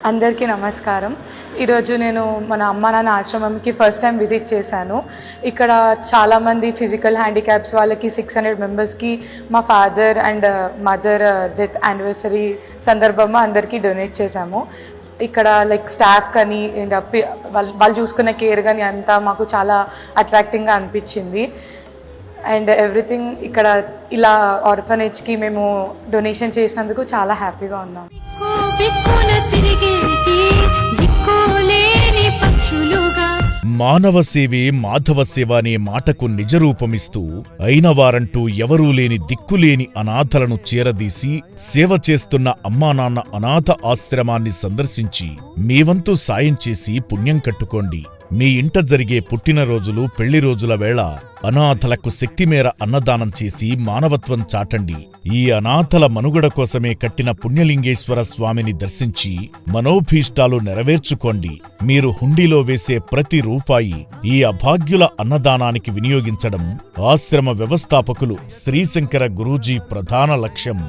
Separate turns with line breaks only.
అందరికీ నమస్కారం. ఈరోజు నేను మన అమ్మ నాన్న ఆశ్రమంకి ఫస్ట్ టైం విజిట్ చేశాను. ఇక్కడ చాలామంది ఫిజికల్ హ్యాండిక్యాప్స్ వాళ్ళకి 600 మెంబర్స్కి మా father and mother death anniversary సందర్భంగా అందరికీ డొనేట్ చేశాము. ఇక్కడ స్టాఫ్ కానీ వాళ్ళు చూసుకున్న కేర్ కానీ అంతా మాకు చాలా అట్రాక్టింగ్గా అనిపించింది. అండ్ ఎవ్రీథింగ్ ఇక్కడ ఇలా ఆర్ఫనేజ్కి మేము డొనేషన్ చేసినందుకు చాలా హ్యాపీగా ఉన్నాం.
మానవ సేవే మాధవ సేవ అనే మాటకు నిజరూపమిస్తూ అయినవారంటూ ఎవరూ లేని దిక్కులేని అనాథలను చేరదీసి సేవ చేస్తున్న అమ్మానాన్న అనాథ ఆశ్రమాన్ని సందర్శించి మీ వంతు సాయం చేసి పుణ్యం కట్టుకోండి. మీ ఇంట జరిగే పుట్టినరోజులు పెళ్లి రోజుల వేళ అనాథలకు శక్తిమేర అన్నదానం చేసి మానవత్వం చాటండి. ఈ అనాథల మనుగడ కోసమే కట్టిన పుణ్యలింగేశ్వర స్వామిని దర్శించి మనోభీష్టాలు నెరవేర్చుకోండి. మీరు హుండీలో వేసే ప్రతి రూపాయి ఈ అభాగ్యుల అన్నదానానికి వినియోగించడం ఆశ్రమ వ్యవస్థాపకులు శ్రీశంకర గురూజీ ప్రధాన లక్ష్యం.